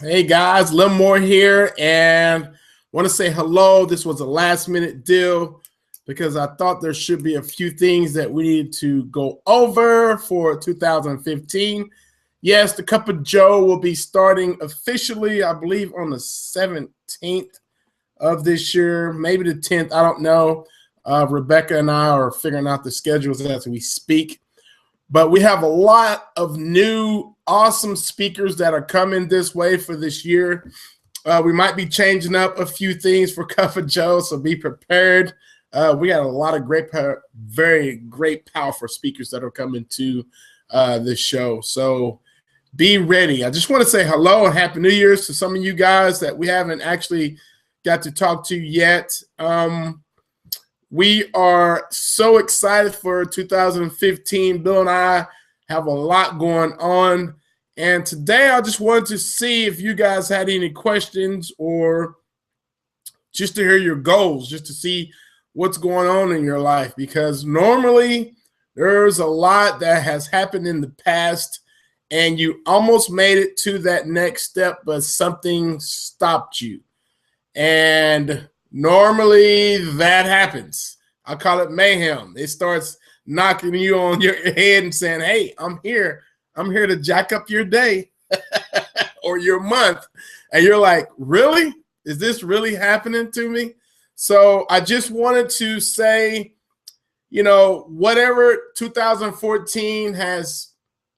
Hey guys, Lim Moore here, and want to say hello. This was a last-minute deal because I thought there should be a few things that we need to go over for 2015. Yes, the Cup of Joe will be starting officially, I believe, on the 17th of this year, maybe the 10th. I don't know. Rebecca and I are figuring out the schedules as we speak. But we have a lot of new awesome speakers that are coming this way for this year. We might be changing up a few things for Cup of Joe, so be prepared. We got a lot of very great, powerful speakers that are coming to this show. So be ready. I just want to say hello and Happy New Year's to some of you guys that we haven't actually got to talk to yet. We are so excited for 2015. Bill and I have a lot going on. And today I just wanted to see if you guys had any questions or just to hear your goals, just to see what's going on in your life. Because normally there's a lot that has happened in the past and you almost made it to that next step, but something stopped you. And normally that happens. I call it mayhem. It starts knocking you on your head and saying, hey, I'm here. I'm here to jack up your day or your month. And you're like, really? Is this really happening to me? So I just wanted to say, you know, whatever 2014 has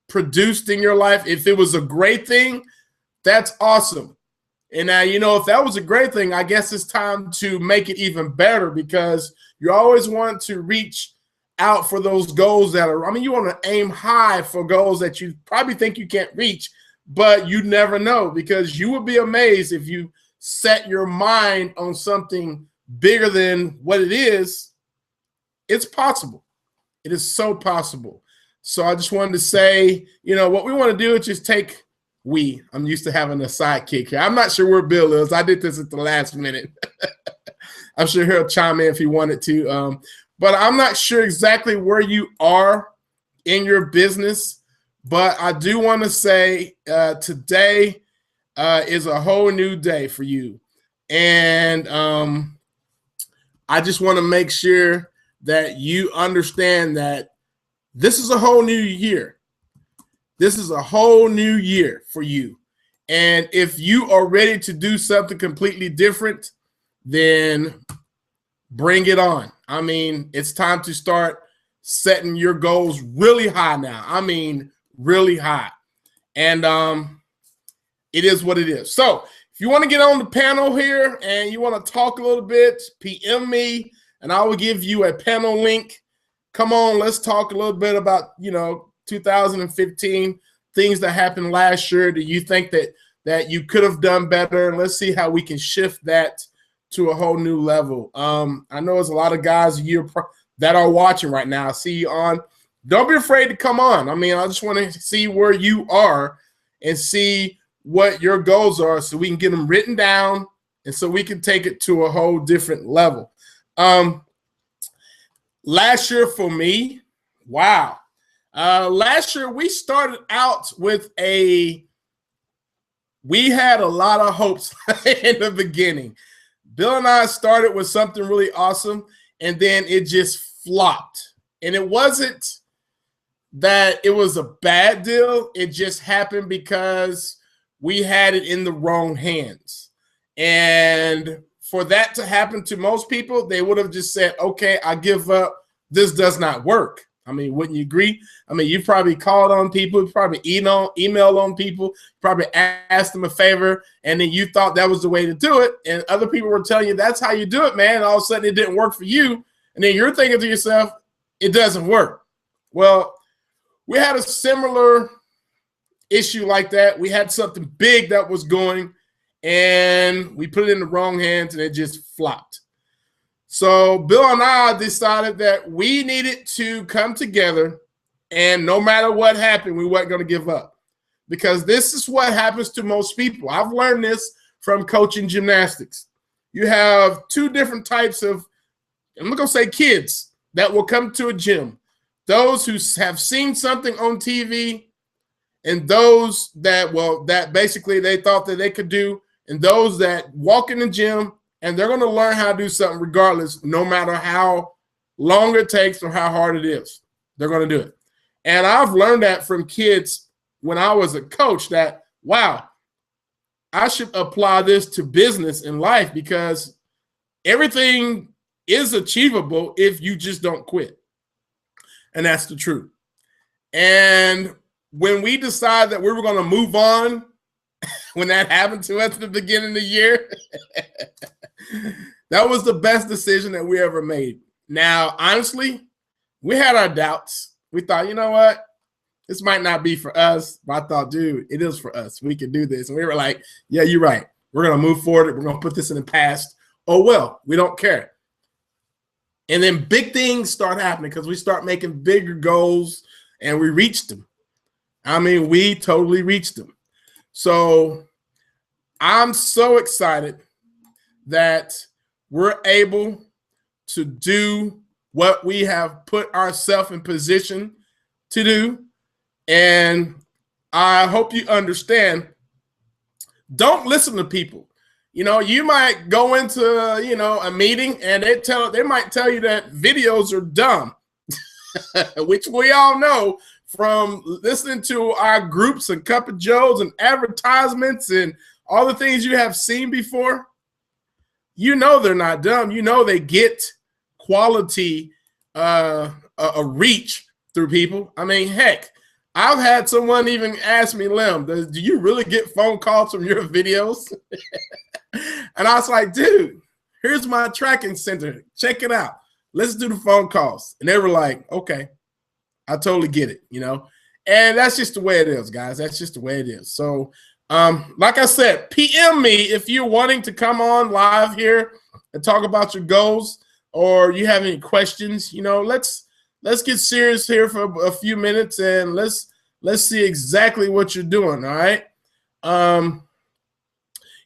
produced in your life, if it was a great thing, that's awesome. And now, you know, if that was a great thing, I guess it's time to make it even better because you always want to reach out for those goals that are, I mean, you want to aim high for goals that you probably think you can't reach, but you never know because you would be amazed if you set your mind on something bigger than what it is. It's possible. It is so possible. So I just wanted to say, you know, what we want to do is just take I'm used to having a sidekick here. I'm not sure where Bill is. I did this at the last minute. I'm sure he'll chime in if he wanted to. But I'm not sure exactly where you are in your business. But I do want to say today is a whole new day for you. And I just want to make sure that you understand that this is a whole new year. This is a whole new year for you. And if you are ready to do something completely different, then bring it on. I mean, it's time to start setting your goals really high now. I mean, really high. And it is what it is. So if you want to get on the panel here and you want to talk a little bit, PM me and I will give you a panel link. Come on, let's talk a little bit about, you know, 2015, things that happened last year. Do you think that you could have done better? Let's see how we can shift that to a whole new level. I know there's a lot of guys that are watching right now. I see you on. Don't be afraid to come on. I mean, I just want to see where you are and see what your goals are so we can get them written down and so we can take it to a whole different level. Last year for me, wow. Last year, we started out with we had a lot of hopes in the beginning. Bill and I started with something really awesome, and then it just flopped. And it wasn't that it was a bad deal. It just happened because we had it in the wrong hands. And for that to happen to most people, they would have just said, okay, I give up. This does not work. I mean, wouldn't you agree? I mean, you probably called on people, you probably emailed on people, probably asked them a favor, and then you thought that was the way to do it. And other people were telling you that's how you do it, man. And all of a sudden it didn't work for you. And then you're thinking to yourself, it doesn't work. Well, we had a similar issue like that. We had something big that was going, and we put it in the wrong hands, and it just flopped. So Bill and I decided that we needed to come together, and no matter what happened, we weren't going to give up because this is what happens to most people. I've learned this from coaching gymnastics. You have two different types of, I'm not going to say kids, that will come to a gym. Those who have seen something on TV and those that, well, that basically they thought that they could do, and those that walk in the gym and they're going to learn how to do something regardless, no matter how long it takes or how hard it is. They're going to do it. And I've learned that from kids when I was a coach that, wow, I should apply this to business and life because everything is achievable if you just don't quit. And that's the truth. And when we decided that we were going to move on, when that happened to us at the beginning of the year, that was the best decision that we ever made. Now, honestly, we had our doubts. We thought, you know what? This might not be for us. But I thought, dude, it is for us. We can do this. And we were like, yeah, you're right. We're going to move forward. We're going to put this in the past. Oh, well, we don't care. And then big things start happening because we start making bigger goals and we reached them. I mean, we totally reached them. So I'm so excited that we're able to do what we have put ourselves in position to do. And I hope you understand, don't listen to people. You know, you might go into, you know, a meeting and they might tell you that videos are dumb, which we all know from listening to our groups and Cup of Joes and advertisements and all the things you have seen before. You know they're not dumb. You know they get quality a reach through people. I mean, heck, I've had someone even ask me, Lem, do you really get phone calls from your videos? And I was like, dude, here's my tracking center. Check it out. Let's do the phone calls. And they were like, okay, I totally get it, you know. And that's just the way it is, guys. That's just the way it is. So, like I said, PM me if you're wanting to come on live here and talk about your goals or you have any questions. You know, let's get serious here for a few minutes and let's see exactly what you're doing, all right?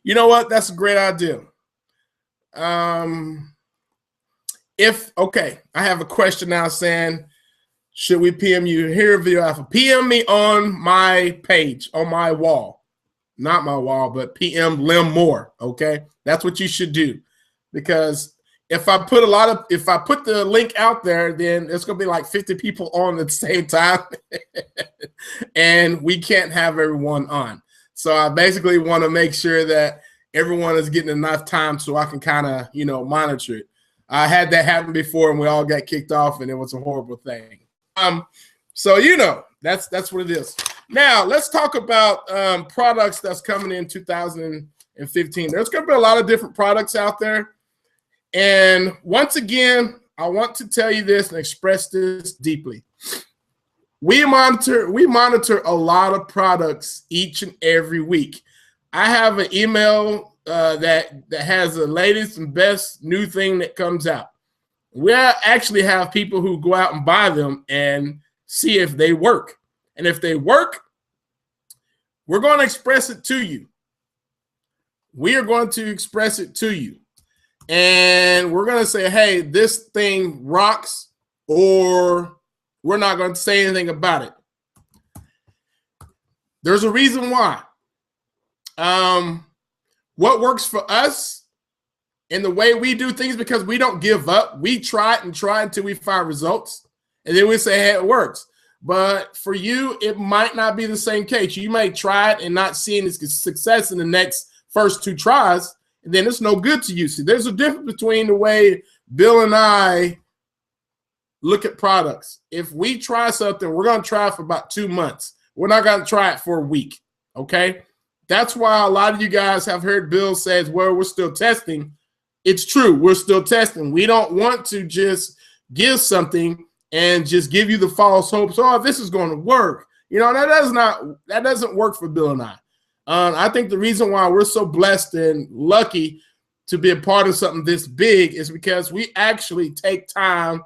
You know what? That's a great idea. Okay, I have a question now saying, should we PM you here, Video Alpha? PM me on my page, on my wall. Not my wall, but PM Lem Moore, okay? That's what you should do. Because if I put the link out there, then it's going to be like 50 people on at the same time. And we can't have everyone on. So I basically want to make sure that everyone is getting enough time so I can kind of, you know, monitor it. I had that happen before and we all got kicked off and it was a horrible thing. So, you know, that's what it is. Now, let's talk about products that's coming in 2015. There's going to be a lot of different products out there. And once again, I want to tell you this and express this deeply. We monitor a lot of products each and every week. I have an email that has the latest and best new thing that comes out. We actually have people who go out and buy them and see if they work. And if they work, we're going to express it to you. We are going to express it to you. And we're going to say, hey, this thing rocks, or we're not going to say anything about it. There's a reason why. What works for us and the way we do things, because we don't give up. We try it and try until we find results. And then we say, hey, it works. But for you, it might not be the same case. You may try it and not see any success in the first 2 tries, and then it's no good to you. See, there's a difference between the way Bill and I look at products. If we try something, we're going to try it for about 2 months. We're not going to try it for a week, okay? That's why a lot of you guys have heard Bill says, well, we're still testing. It's true. We're still testing. We don't want to just give something and just give you the false hopes. Oh, this is going to work. You know, that doesn't work for Bill and I. I think the reason why we're so blessed and lucky to be a part of something this big is because we actually take time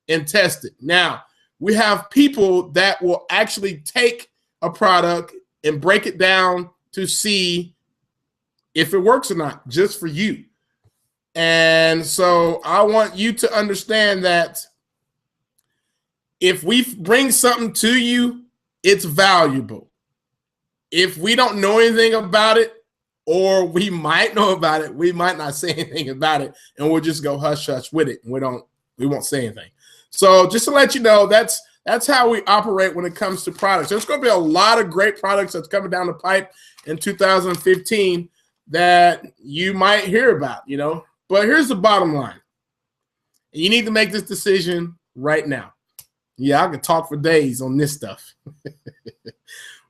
and test it. Now, we have people that will actually take a product and break it down to see if it works or not, just for you. And so I want you to understand that if we bring something to you, it's valuable. if we don't know anything about it, or we might know about it, we might not say anything about it, and we'll just go hush hush with it. We won't say anything. So just to let you know, that's how we operate when it comes to products. There's going to be a lot of great products that's coming down the pipe in 2015 that you might hear about, you know. But here's the bottom line. You need to make this decision right now. Yeah, I could talk for days on this stuff.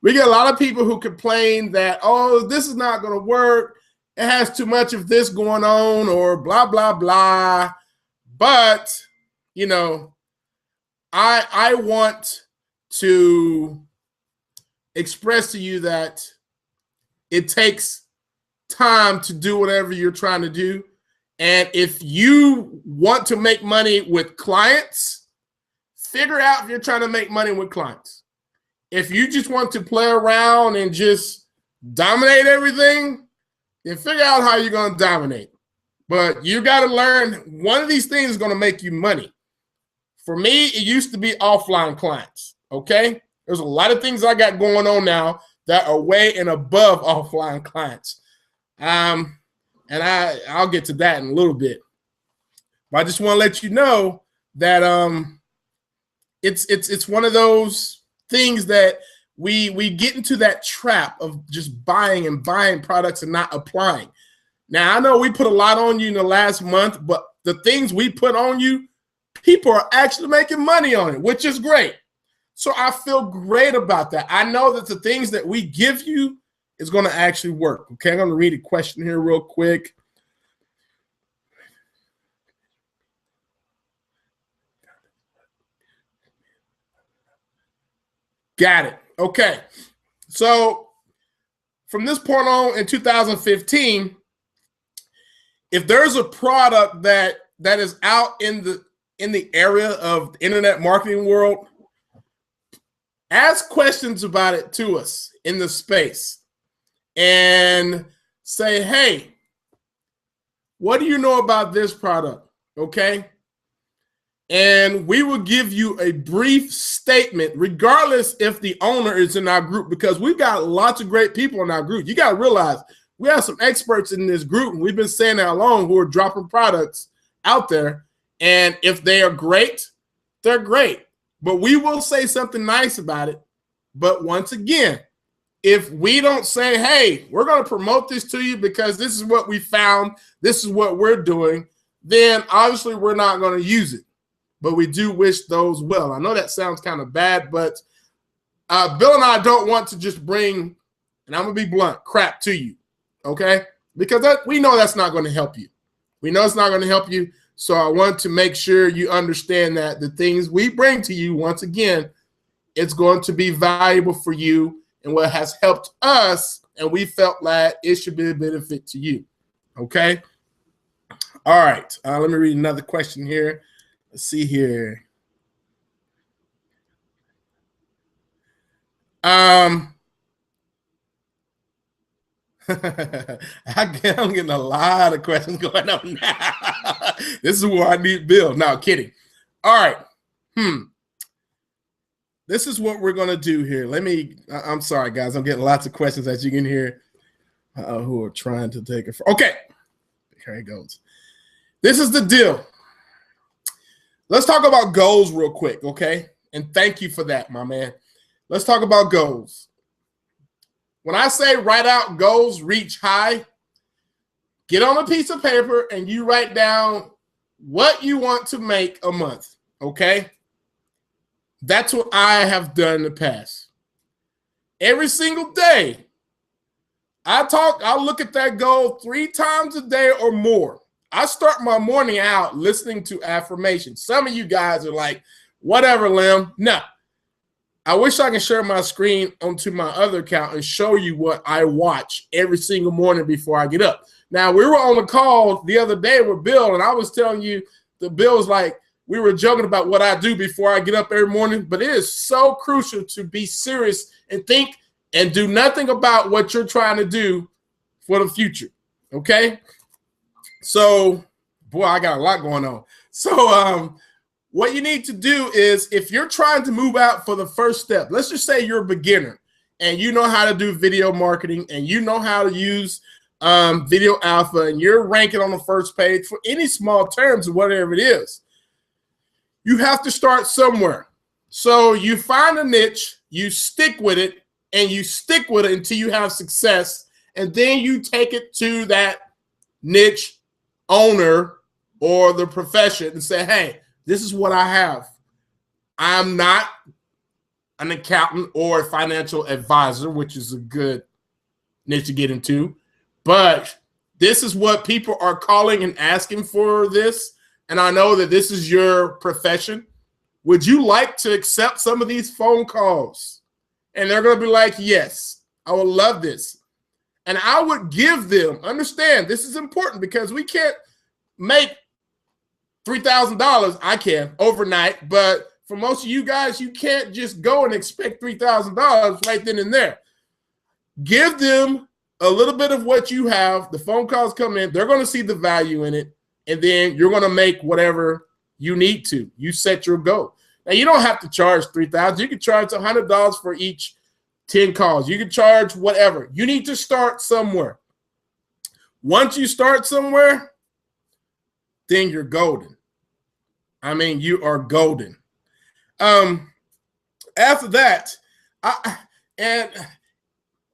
We get a lot of people who complain that, oh, this is not going to work. It has too much of this going on, or blah, blah, blah. But, you know, I want to express to you that it takes time to do whatever you're trying to do. And if you want to make money with clients, figure out if you're trying to make money with clients. If you just want to play around and just dominate everything, then figure out how you're going to dominate. But you got to learn one of these things is going to make you money. For me, it used to be offline clients, okay? There's a lot of things I got going on now that are way and above offline clients. And I'll get to that in a little bit. But I just want to let you know that it's one of those things that we get into that trap of just buying products and not applying. Now, I know we put a lot on you in the last month, but the things we put on you, people are actually making money on it, which is great. So I feel great about that. I know that the things that we give you is going to actually work. Okay, I'm going to read a question here real quick. Got it. Okay. So from this point on in 2015, if there's a product that is out in the area of the internet marketing world, ask questions about it to us in the space and say, hey, what do you know about this product? Okay. And we will give you a brief statement, regardless if the owner is in our group, because we've got lots of great people in our group. You got to realize we have some experts in this group, and we've been saying that along, who are dropping products out there. And if they are great, they're great. But we will say something nice about it. But once again, if we don't say, hey, we're going to promote this to you because this is what we found, this is what we're doing, then obviously we're not going to use it. But we do wish those well. I know that sounds kind of bad, but Bill and I don't want to just bring, and I'm going to be blunt, crap to you, okay? Because we know that's not going to help you. We know it's not going to help you, so I want to make sure you understand that the things we bring to you, once again, it's going to be valuable for you and what has helped us, and we felt that it should be a benefit to you, okay? All right, let me read another question here. Let's see here. I'm getting a lot of questions going on now. This is where I need Bill. No, kidding. All right. This is what we're going to do here. I'm sorry, guys. I'm getting lots of questions, as you can hear, who are trying to take it. Okay. Here it goes. This is the deal. Let's talk about goals real quick, okay? And thank you for that, my man. Let's talk about goals. When I say write out goals, reach high, get on a piece of paper and you write down what you want to make a month, okay? That's what I have done in the past. Every single day, I'll look at that goal 3 times a day or more. I start my morning out listening to affirmations. Some of you guys are like, whatever, Lim. No. I wish I could share my screen onto my other account and show you what I watch every single morning before I get up. Now, we were on a call the other day with Bill, and I was telling you, the Bill's like, we were joking about what I do before I get up every morning, but it is so crucial to be serious and think and do nothing about what you're trying to do for the future, okay? So, boy, I got a lot going on. So, what you need to do is, if you're trying to move out for the first step, let's just say you're a beginner and you know how to do video marketing, and you know how to use Video Alpha, and you're ranking on the first page for any small terms or whatever it is, you have to start somewhere. So you find a niche, you stick with it, and you stick with it until you have success, and then you take it to that niche owner or the profession and say, hey, this is what I have. I'm not an accountant or a financial advisor, which is a good niche to get into, but this is what people are calling and asking for this, and I know that this is your profession. Would you like to accept some of these phone calls? And they're going to be like, yes, I would love this. And I would give them, understand, this is important because we can't make $3,000. I can overnight, but for most of you guys, you can't just go and expect $3,000 right then and there. Give them a little bit of what you have. The phone calls come in. They're going to see the value in it. And then you're going to make whatever you need to. You set your goal. Now, you don't have to charge $3,000. You can charge $100 for each 10 calls. You can charge whatever. You need to start somewhere. Once you start somewhere, then you're golden. I mean, you are golden. After that, I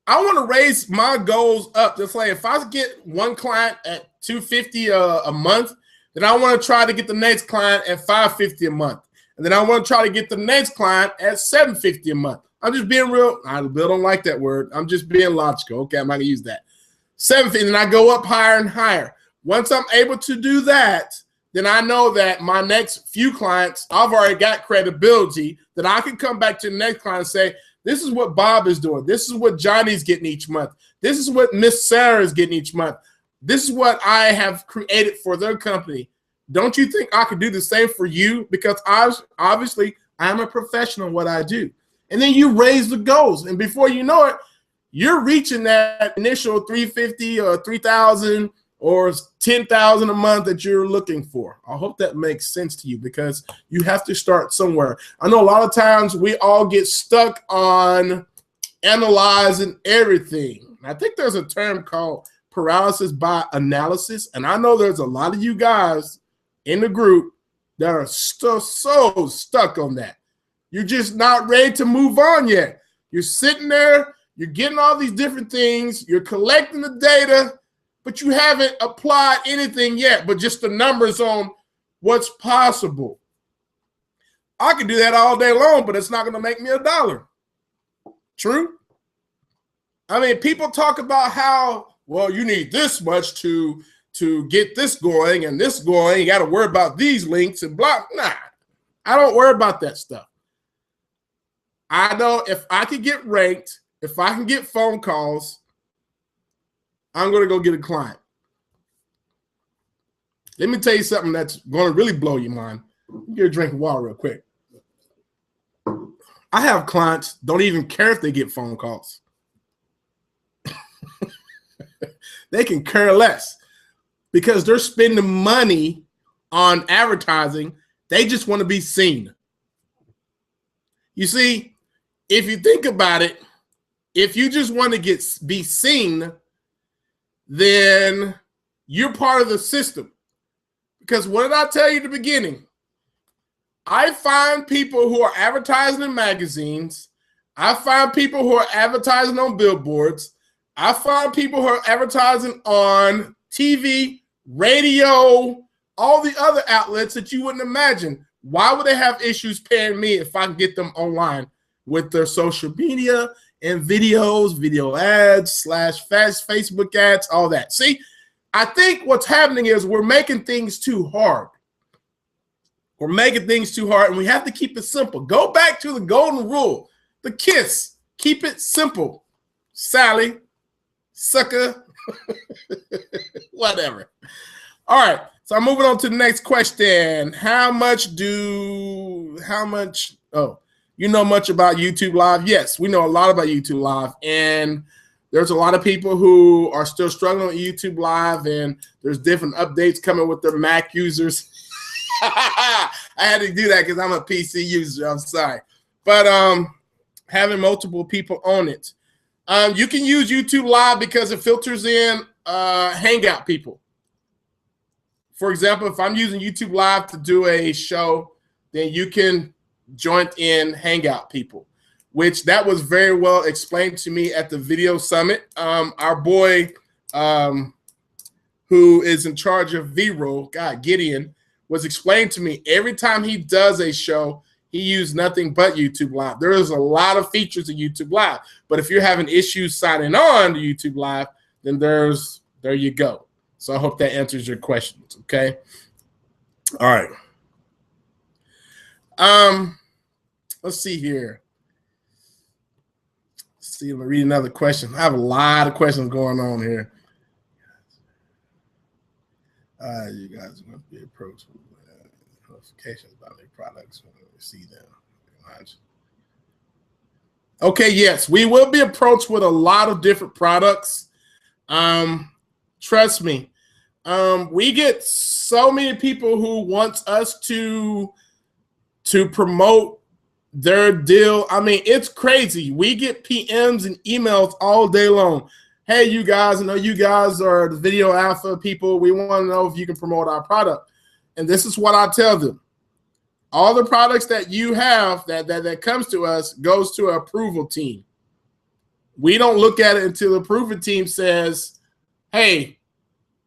want to raise my goals up. Just like if I get one client at $250 a month, then I want to try to get the next client at $550 a month. And then I want to try to get the next client at $750 a month. I'm just being real. I don't like that word. I'm just being logical. Okay, I'm not going to use that. $750, and I go up higher and higher. Once I'm able to do that, then I know that my next few clients, I've already got credibility that I can come back to the next client and say, this is what Bob is doing. This is what Johnny's getting each month. This is what Miss Sarah is getting each month. This is what I have created for their company. Don't you think I could do the same for you? Because obviously I'm a professional in what I do. And then you raise the goals. And before you know it, you're reaching that initial $350 or $3,000 or $10,000 a month that you're looking for. I hope that makes sense to you because you have to start somewhere. I know a lot of times we all get stuck on analyzing everything. I think there's a term called paralysis by analysis. And I know there's a lot of you guys in the group that are still so stuck on that. You're just not ready to move on yet. You're sitting there, you're getting all these different things, you're collecting the data, but you haven't applied anything yet, but just the numbers on what's possible. I can do that all day long, but it's not going to make me $1. True? I mean, people talk about how, well, you need this much to get this going and this going. You got to worry about these links and blah. Nah, I don't worry about that stuff. I know if I can get ranked, if I can get phone calls, I'm going to go get a client. Let me tell you something that's going to really blow your mind. Get a drink of water real quick. I have clients don't even care if they get phone calls. They can care less because they're spending money on advertising. They just want to be seen. You see, if you think about it, if you just want to be seen, then you're part of the system. Because what did I tell you at the beginning? I find people who are advertising in magazines. I find people who are advertising on billboards. I find people who are advertising on TV, radio, all the other outlets that you wouldn't imagine. Why would they have issues paying me if I can get them online with their social media and videos, video ads, / Facebook ads, all that? See, I think what's happening is we're making things too hard. We're making things too hard, and we have to keep it simple. Go back to the golden rule, the KISS. Keep it simple. Sally, sucker, whatever. All right, so I'm moving on to the next question. Oh, you know much about YouTube Live? Yes, we know a lot about YouTube Live, and there's a lot of people who are still struggling with YouTube Live, and there's different updates coming with their Mac users. I had to do that because I'm a PC user. I'm sorry. But having multiple people on it. You can use YouTube Live because it filters in Hangout people. For example, if I'm using YouTube Live to do a show, then you can join in Hangout people, which that was very well explained to me at the Video Summit. Our boy who is in charge of V-Roll, Gideon, was explained to me every time he does a show, he used nothing but YouTube Live. There is a lot of features in YouTube Live, but if you're having issues signing on to YouTube Live, then there you go. So I hope that answers your questions, okay? All right. Let's see here. Let's see, let me read another question. I have a lot of questions going on here. You guys are going to be approached with notifications about their products when we see them. Okay, yes, we will be approached with a lot of different products. Trust me. We get so many people who want us to promote their deal. I mean, it's crazy. We get PMs and emails all day long. Hey, you guys, I know you guys are the Video Alpha people. We want to know if you can promote our product. And this is what I tell them. All the products that you have that comes to us goes to an approval team. We don't look at it until the approval team says, hey,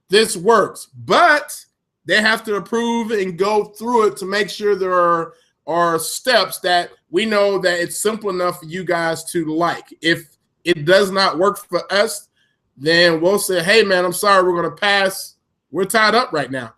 this works. But they have to approve and go through it to make sure there are steps that we know that it's simple enough for you guys to like. If it does not work for us, then we'll say, hey, man, I'm sorry, we're going to pass. We're tied up right now.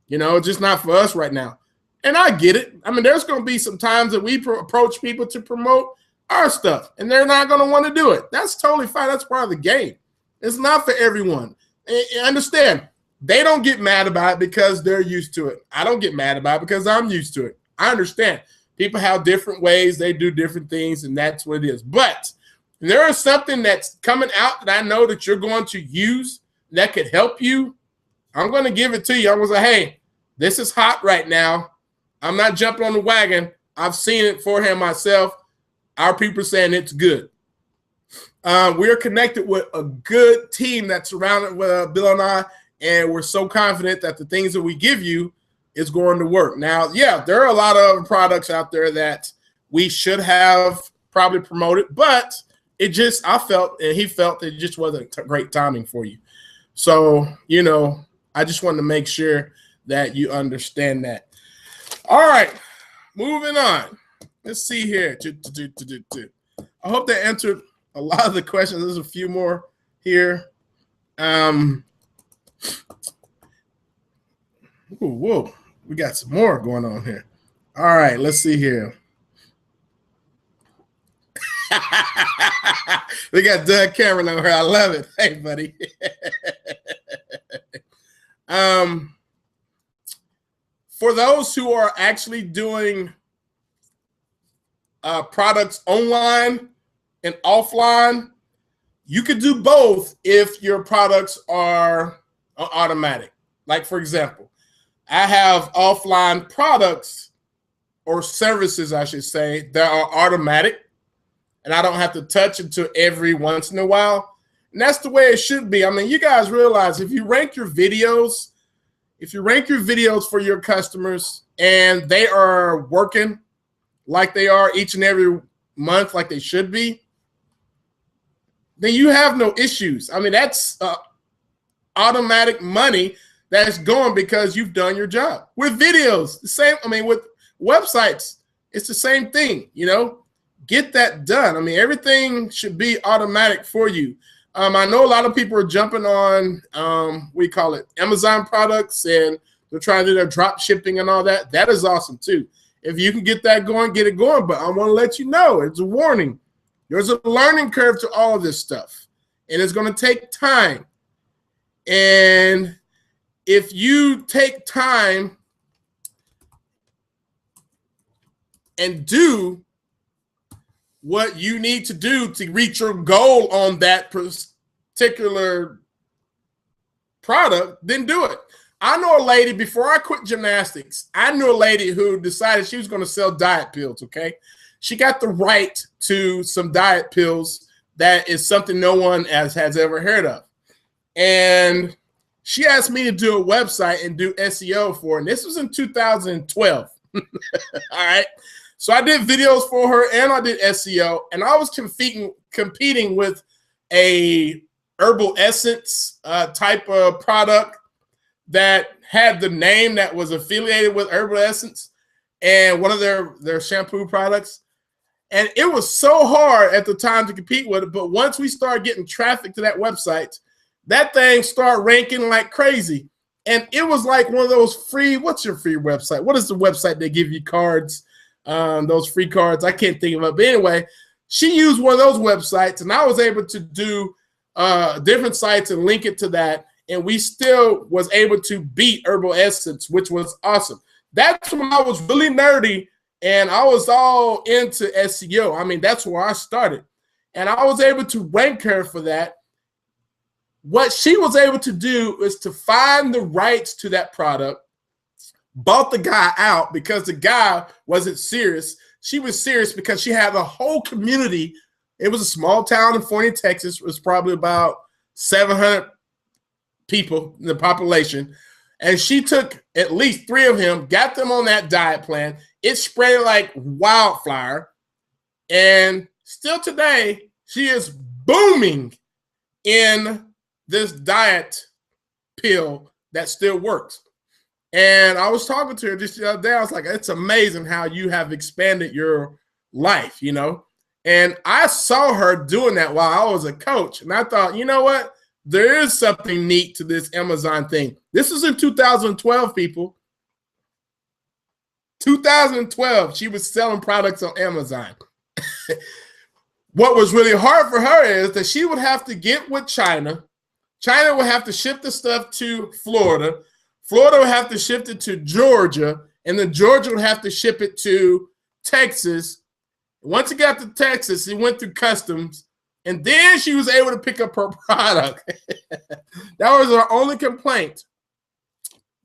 You know, just not for us right now. And I get it. I mean, there's going to be some times that we approach people to promote our stuff, and they're not going to want to do it. That's totally fine. That's part of the game. It's not for everyone. And understand, they don't get mad about it because they're used to it. I don't get mad about it because I'm used to it. I understand. People have different ways. They do different things, and that's what it is. But there is something that's coming out that I know that you're going to use that could help you. I'm going to give it to you. I'm going to say, hey, this is hot right now. I'm not jumping on the wagon. I've seen it beforehand myself. Our people are saying it's good. We're connected with a good team that's surrounded with Bill and I, and we're so confident that the things that we give you is going to work. Now, yeah, there are a lot of products out there that we should have probably promoted, but it just, I felt, and he felt it just wasn't great timing for you. So, you know, I just wanted to make sure that you understand that. All right, moving on. Let's see here. I hope that answered a lot of the questions. There's a few more here. Whoa, we got some more going on here. All right, let's see here. We got Doug Cameron over here. I love it. Hey, buddy. For those who are actually doing products online and offline, you could do both if your products are automatic. Like, for example, I have offline products or services, I should say, that are automatic, and I don't have to touch until every once in a while. And that's the way it should be. I mean, you guys realize if you rank your videos, for your customers and they are working like they are each and every month, like they should be, then you have no issues. I mean, that's automatic money that's going because you've done your job. With videos, the same. I mean, with websites, it's the same thing, you know. Get that done. I mean, everything should be automatic for you. I know a lot of people are jumping on, we call it Amazon products, and they're trying to do their drop shipping and all that. That is awesome too. If you can get that going, get it going. But I want to let you know, it's a warning. There's a learning curve to all of this stuff, and it's going to take time. And if you take time and do what you need to do to reach your goal on that particular product, then do it. I know a lady, before I quit gymnastics, I knew a lady who decided she was going to sell diet pills, okay? she got the right to some diet pills that is something no one has ever heard of. And she asked me to do a website and do SEO for her. And this was in 2012. All right. So I did videos for her and I did SEO. And I was competing with a herbal essence type of product that had the name that was affiliated with Herbal Essence and one of their shampoo products. And it was so hard at the time to compete with it. But once we started getting traffic to that website, that thing started ranking like crazy. And it was like one of those free, what's your free website? What is the website they give you cards, those free cards? I can't think of it. But anyway, she used one of those websites, and I was able to do different sites and link it to that. And we still was able to beat Herbal Essence, which was awesome. That's when I was really nerdy and I was all into SEO. I mean, that's where I started. And I was able to rank her for that. What she was able to do is to find the rights to that product, bought the guy out because the guy wasn't serious. She was serious because she had a whole community. It was a small town in Forney, Texas. It was probably about 700 people in the population. And she took at least 3 of them, got them on that diet plan. It spread like wildfire. And still today, she is booming in this diet pill that still works. And I was talking to her just the other day. I was like, it's amazing how you have expanded your life, you know? And I saw her doing that while I was a coach. And I thought, you know what? There is something neat to this Amazon thing. This is in 2012, people. 2012, she was selling products on Amazon. What was really hard for her is that she would have to get with China. China would have to ship the stuff to Florida. Florida would have to ship it to Georgia. And then Georgia would have to ship it to Texas. Once it got to Texas, it went through customs. And then she was able to pick up her product. That was her only complaint.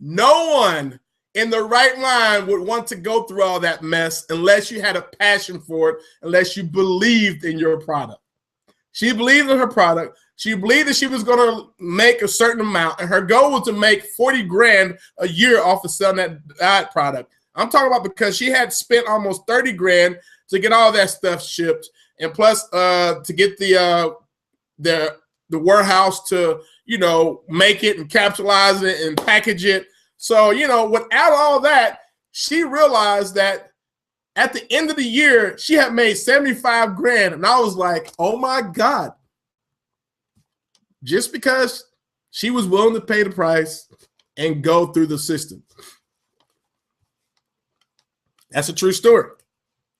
No one in the right mind would want to go through all that mess unless you had a passion for it, unless you believed in your product. She believed in her product. She believed that she was going to make a certain amount, and her goal was to make 40 grand a year off of selling that diet product. I'm talking about because she had spent almost 30 grand to get all that stuff shipped. And plus, to get the warehouse to, you know, make it and capsulize it and package it. So, you know, without all that, she realized that at the end of the year, she had made 75 grand. And I was like, oh my God. Just because she was willing to pay the price and go through the system. That's a true story.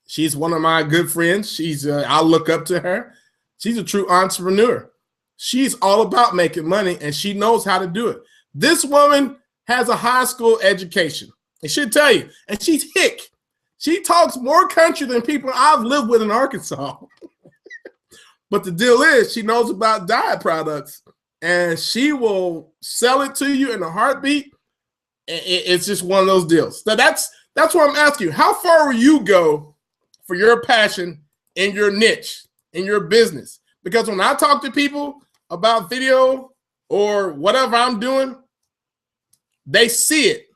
She's one of my good friends. I look up to her. She's a true entrepreneur. She's all about making money, and she knows how to do it. This woman has a high school education. I should tell you, and she's hick. She talks more country than people I've lived with in Arkansas. But the deal is, she knows about diet products, and she will sell it to you in a heartbeat. It's just one of those deals. So that's what I'm asking you. How far will you go for your passion in your niche, in your business? Because when I talk to people about video or whatever I'm doing, they see it.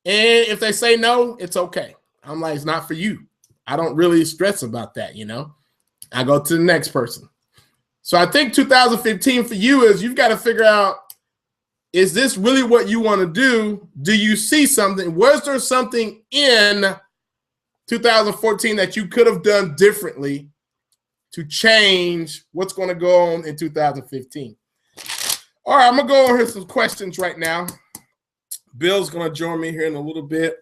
And if they say no, it's okay. I'm like, it's not for you. I don't really stress about that, you know? I go to the next person. So I think 2015 for you is you've got to figure out, is this really what you want to do? Do you see something? Was there something in 2014 that you could have done differently to change what's going to go on in 2015? All right, I'm going to go over here some questions right now. Bill's going to join me here in a little bit.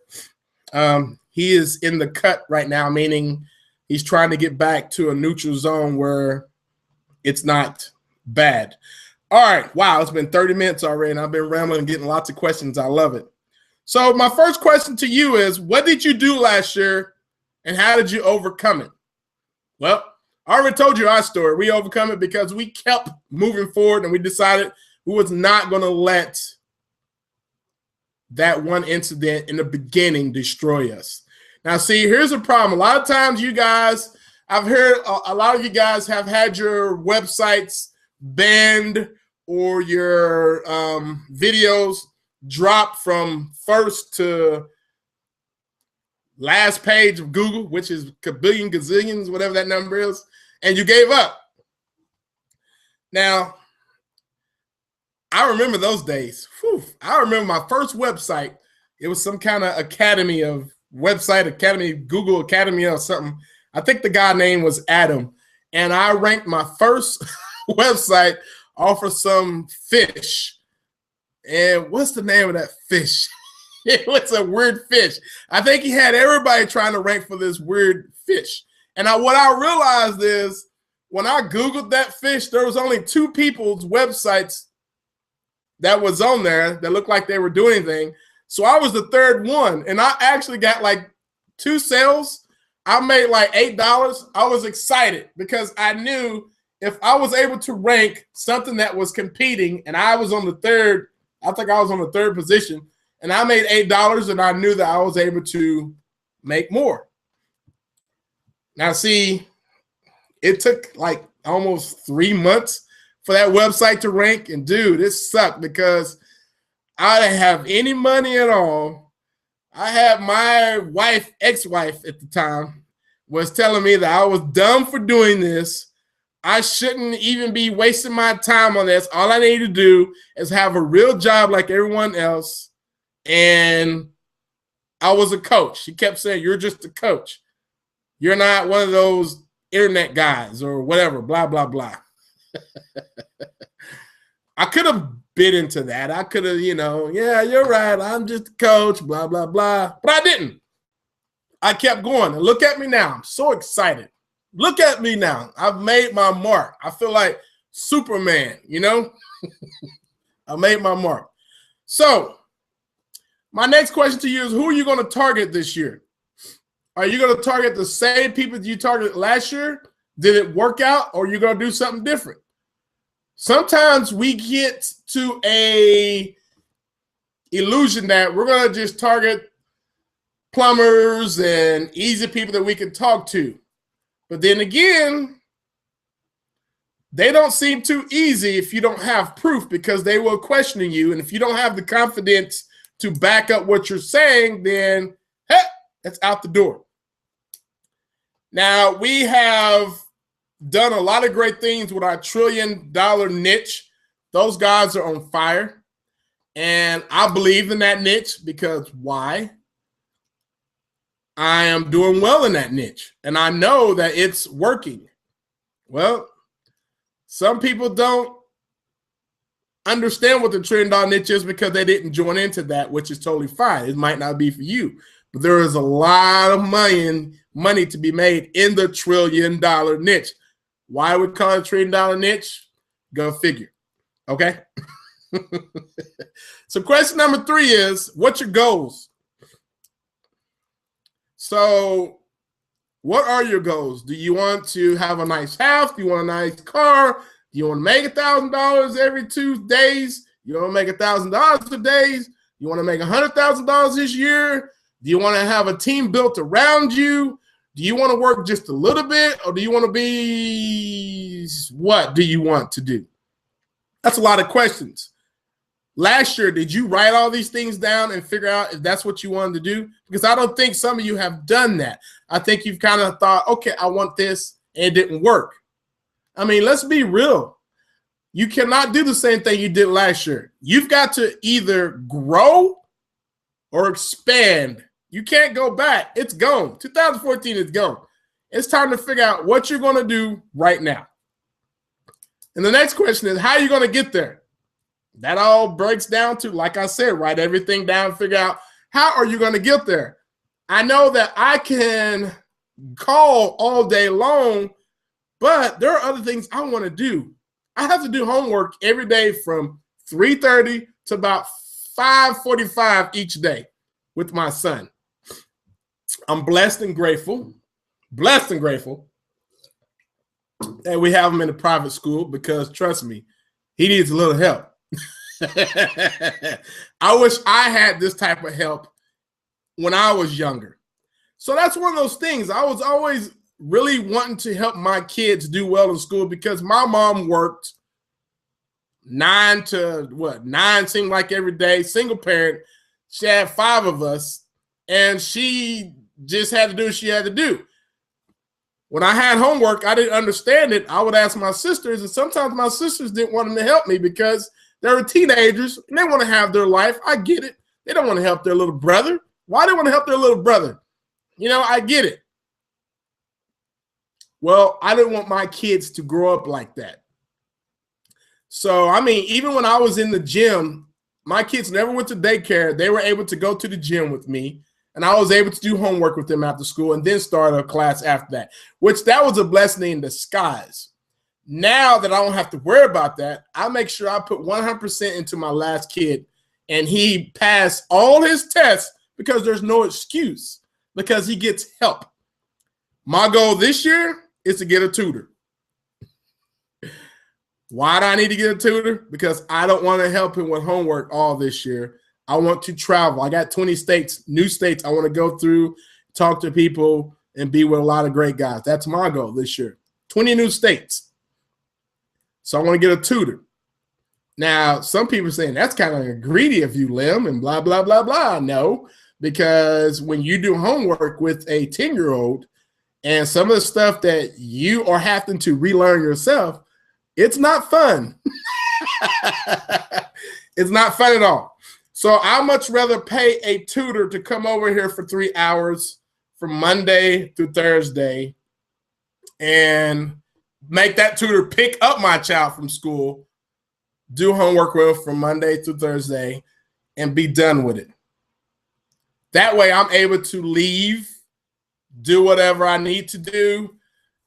He is in the cut right now, meaning he's trying to get back to a neutral zone where it's not bad. All right, wow, it's been 30 minutes already, and I've been rambling and getting lots of questions. I love it. So my first question to you is, what did you do last year, and how did you overcome it? Well, I already told you our story. We overcome it because we kept moving forward, and we decided we was not going to let that one incident in the beginning destroy us. Now, see, here's a problem. A lot of times you guys, I've heard a lot of you guys have had your websites banned or your videos dropped from first to last page of Google, which is kabillion, gazillions, whatever that number is, and you gave up. Now, I remember those days. Whew. I remember my first website. It was some kind of academy of website academy, Google Academy or something. I think the guy name was Adam. And I ranked my first website off of some fish. And what's the name of that fish? It was a weird fish. I think he had everybody trying to rank for this weird fish. And what I realized is when I Googled that fish, there was only 2 people's websites that was on there that looked like they were doing anything. So I was the 3rd one, and I actually got like 2 sales. I made like $8. I was excited because I knew if I was able to rank something that was competing and I was on the 3rd, I think I was on the 3rd position, and I made $8, and I knew that I was able to make more. Now, see, it took like almost 3 months for that website to rank. And dude, it sucked because I didn't have any money at all. I had my wife, ex-wife at the time, was telling me that I was dumb for doing this. I shouldn't even be wasting my time on this. All I need to do is have a real job like everyone else. And I was a coach. She kept saying, you're just a coach. You're not one of those internet guys or whatever, blah, blah, blah. I could have bit into that. I could have, yeah, you're right. I'm just a coach, blah, blah, blah. But I didn't. I kept going. And look at me now. I'm so excited. Look at me now. I've made my mark. I feel like Superman, I made my mark. So my next question to you is, who are you going to target this year? Are you going to target the same people that you targeted last year? Did it work out, or are you going to do something different? Sometimes we get to a illusion that we're going to just target plumbers and easy people that we can talk to. But then again, they don't seem too easy if you don't have proof, because they will question you. And if you don't have the confidence to back up what you're saying, then hey, it's out the door. Now, we have done a lot of great things with our $1 trillion niche. Those guys are on fire. And I believe in that niche because why? I am doing well in that niche. And I know that it's working. Well, some people don't understand what the $1 trillion niche is because they didn't join into that, which is totally fine. It might not be for you. But there is a lot of money to be made in the $1 trillion niche. Why we call it a $1 trillion niche? Go figure. Okay? So question number 3 is, what's your goals? So what are your goals? Do you want to have a nice house? Do you want a nice car? Do you want to make $1,000 every 2 days? You want to make $1,000 a day? You want to make $100,000 this year? Do you want to have a team built around you? Do you want to work just a little bit, or do you want to be, what do you want to do? That's a lot of questions. Last year, did you write all these things down and figure out if that's what you wanted to do? Because I don't think some of you have done that. I think you've kind of thought, okay, I want this, and it didn't work. I mean, let's be real. You cannot do the same thing you did last year. You've got to either grow or expand. You can't go back. It's gone. 2014 is gone. It's time to figure out what you're going to do right now. And the next question is, how are you going to get there? That all breaks down to, like I said, write everything down, figure out how are you going to get there. I know that I can call all day long, but there are other things I want to do. I have to do homework every day from 3:30 to about 5:45 each day with my son. I'm blessed and grateful that we have him in a private school, because trust me, he needs a little help. I wish I had this type of help when I was younger. So that's one of those things. I was always really wanting to help my kids do well in school because my mom worked 9 to 9 seemed like every day, single parent. She had 5 of us, and she just had to do what she had to do. When I had homework, I didn't understand it. I would ask my sisters, and sometimes my sisters didn't want them to help me because they were teenagers and they want to have their life. I get it. They don't want to help their little brother. Why do they want to help their little brother? You know, I get it. Well, I didn't want my kids to grow up like that. So, I mean, even when I was in the gym, my kids never went to daycare. They were able to go to the gym with me, and I was able to do homework with them after school and then start a class after that, which that was a blessing in disguise. Now that I don't have to worry about that, I make sure I put 100% into my last kid, and he passed all his tests because there's no excuse, because he gets help. My goal this year is to get a tutor. Why do I need to get a tutor? Because I don't want to help him with homework all this year. I want to travel. I got 20 states, new states I want to go through, talk to people, and be with a lot of great guys. That's my goal this year. 20 new states. So I want to get a tutor. Now, some people are saying that's kind of greedy of you, Lim, and blah, blah, blah, blah. No, because when you do homework with a 10-year-old and some of the stuff that you are having to relearn yourself, it's not fun. It's not fun at all. So I'd much rather pay a tutor to come over here for 3 hours from Monday through Thursday and make that tutor pick up my child from school, do homework with from Monday through Thursday, and be done with it. That way I'm able to leave, do whatever I need to do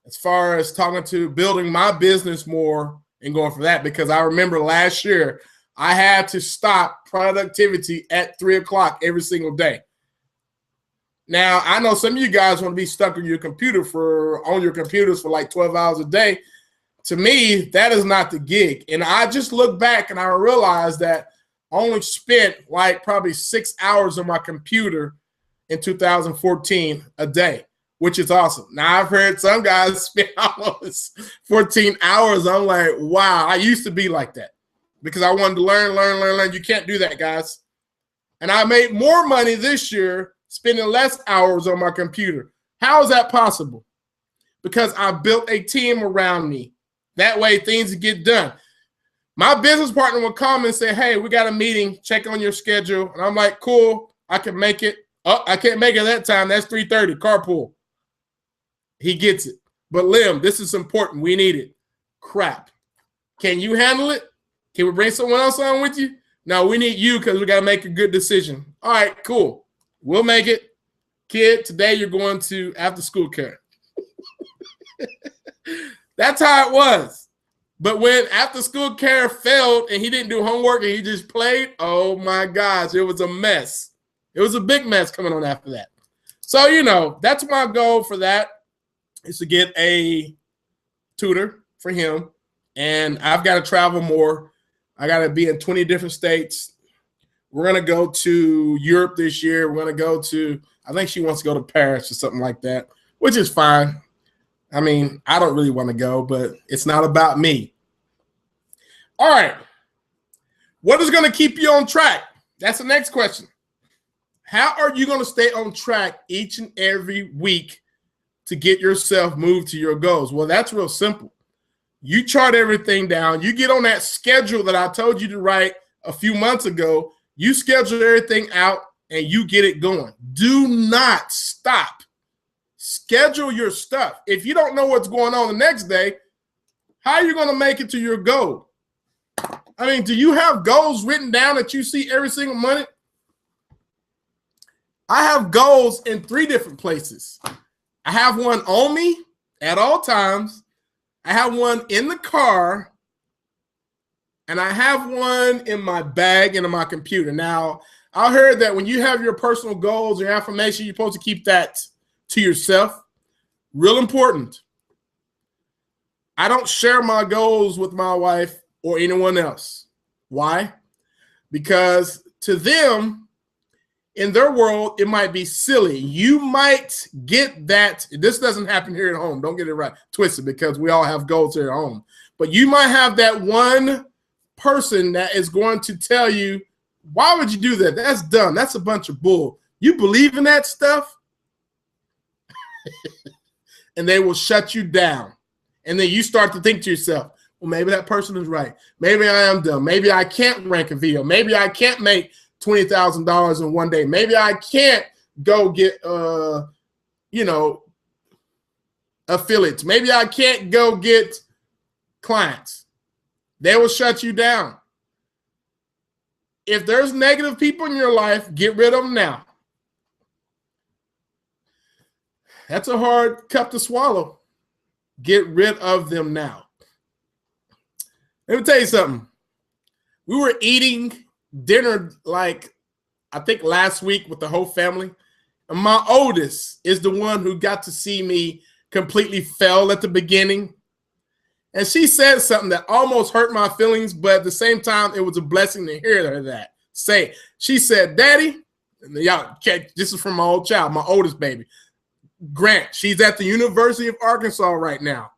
as far as talking to building my business more and going for that, because I remember last year I had to stop productivity at 3 o'clock every single day. Now, I know some of you guys want to be stuck on your computers for like 12 hours a day. To me, that is not the gig. And I just look back and I realized that I only spent like probably 6 hours on my computer in 2014 a day, which is awesome. Now, I've heard some guys spend almost 14 hours. I'm like, wow, I used to be like that because I wanted to learn. You can't do that, guys. And I made more money this year spending less hours on my computer. How is that possible? Because I built a team around me. That way things get done. My business partner will come and say, hey, we got a meeting, check on your schedule. And I'm like, cool, I can make it. Oh, I can't make it that time. That's 3:30, carpool. He gets it. But Lim, this is important. We need it. Crap. Can you handle it? Can we bring someone else on with you? No, we need you because we got to make a good decision. All right, cool. We'll make it. Kid, today you're going to after school care. That's how it was. But when after school care failed and he didn't do homework and he just played, oh my gosh, it was a mess. It was a big mess coming on after that. So, you know, that's my goal for that, is to get a tutor for him. And I've got to travel more. I got to be in 20 different states. We're going to go to Europe this year. We're going to go to, I think she wants to go to Paris or something like that, which is fine. I mean, I don't really want to go, but it's not about me. All right. What is going to keep you on track? That's the next question. How are you going to stay on track each and every week to get yourself moved to your goals? Well, that's real simple. You chart everything down. You get on that schedule that I told you to write a few months ago. You schedule everything out and you get it going. Do not stop. Schedule your stuff. If you don't know what's going on the next day, how are you going to make it to your goal? I mean, do you have goals written down that you see every single Monday? I have goals in 3 different places. I have one on me at all times. I have one in the car. And I have one in my bag and in my computer. Now, I heard that when you have your personal goals or affirmation, you're supposed to keep that to yourself. Real important. I don't share my goals with my wife or anyone else. Why? Because to them, in their world, it might be silly. You might get that. This doesn't happen here at home. Don't get it right twisted, because we all have goals here at home. But you might have that one person that is going to tell you, why would you do that? That's dumb. That's a bunch of bull. You believe in that stuff? And they will shut you down. And then you start to think to yourself, well, maybe that person is right. Maybe I am dumb. Maybe I can't rank a video. Maybe I can't make $20,000 in one day. Maybe I can't go get, affiliates. Maybe I can't go get clients. They will shut you down. If there's negative people in your life, get rid of them now. That's a hard cup to swallow. Get rid of them now. Let me tell you something. We were eating dinner, like, I think last week with the whole family. And my oldest is the one who got to see me completely fail at the beginning. And she said something that almost hurt my feelings, but at the same time, it was a blessing to hear her that say. She said, Daddy, and y'all, this is from my old child, my oldest baby, Grant. She's at the University of Arkansas right now.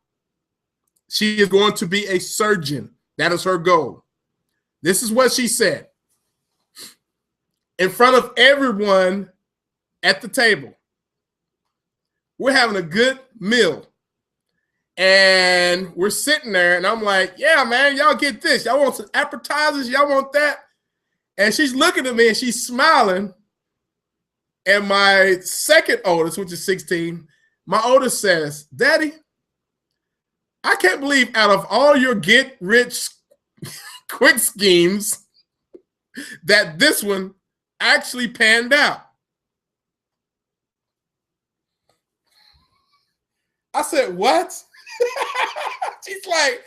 She is going to be a surgeon. That is her goal. This is what she said in front of everyone at the table. We're having a good meal. And we're sitting there, and I'm like, yeah, man, y'all get this. Y'all want some appetizers? Y'all want that? And she's looking at me, and she's smiling. And my second oldest, which is 16, my oldest says, Daddy, I can't believe out of all your get-rich quick schemes that this one actually panned out. I said, what? She's like,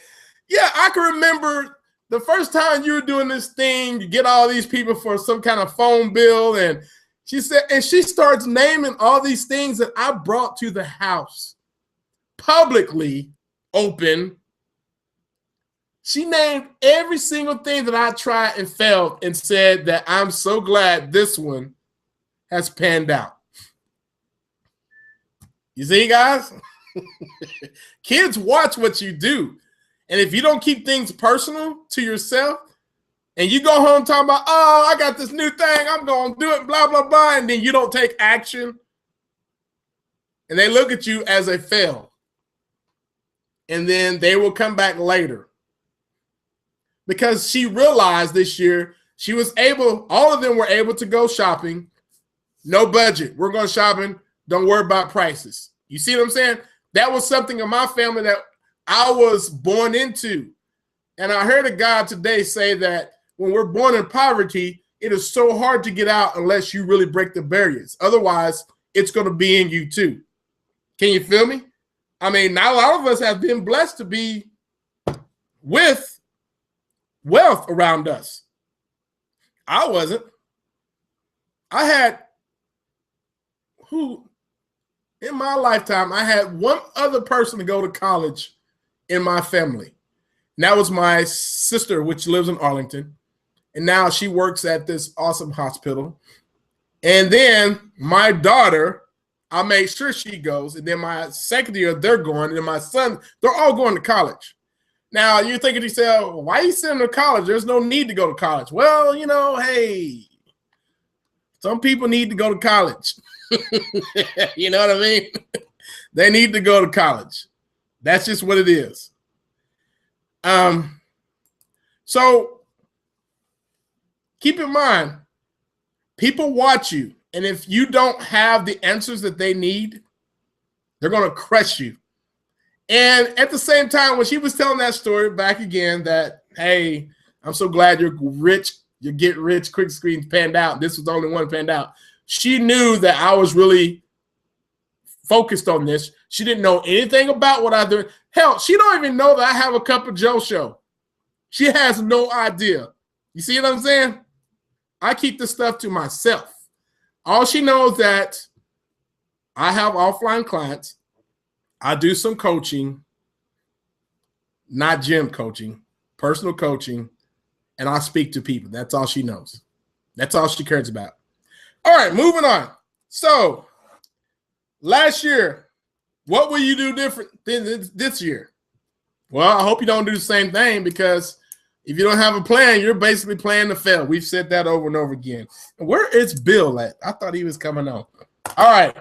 yeah, I can remember the first time you were doing this thing, you get all these people for some kind of phone bill. And she said, and she starts naming all these things that I brought to the house publicly open. She named every single thing that I tried and failed and said that I'm so glad this one has panned out. You see, guys? Kids watch what you do. And if you don't keep things personal to yourself and you go home talking about, oh, I got this new thing, I'm going to do it, blah, blah, blah, and then you don't take action, and they look at you as a fail. And then they will come back later. Because she realized this year she was able, all of them were able to go shopping. No budget. We're going shopping. Don't worry about prices. You see what I'm saying? That was something in my family that I was born into. And I heard a guy today say that when we're born in poverty, it is so hard to get out unless you really break the barriers. Otherwise, it's going to be in you too. Can you feel me? I mean, not a lot of us have been blessed to be with wealth around us. I wasn't. I had in my lifetime, I had one other person to go to college in my family. And that was my sister, which lives in Arlington. And now she works at this awesome hospital. And then my daughter, I made sure she goes. And then my second year, they're going. And then my son, they're all going to college. Now, you're thinking to yourself, why are you sending them to college? There's no need to go to college. Well, you know, hey, some people need to go to college. You know what I mean? They need to go to college. That's just what it is. So keep in mind, people watch you. And if you don't have the answers that they need, they're going to crush you. And at the same time, when she was telling that story back again that, hey, I'm so glad you're rich, you get rich, quick screens panned out. This was the only one panned out. She knew that I was really focused on this. She didn't know anything about what I do. Hell, she don't even know that I have a Cup of Joe show. She has no idea. You see what I'm saying? I keep this stuff to myself. All she knows that I have offline clients. I do some coaching, not gym coaching, personal coaching, and I speak to people. That's all she knows. That's all she cares about. All right, moving on. So last year, what will you do different than this year? Well, I hope you don't do the same thing, because if you don't have a plan, you're basically planning to fail. We've said that over and over again. And where is Bill at? I thought he was coming on. All right.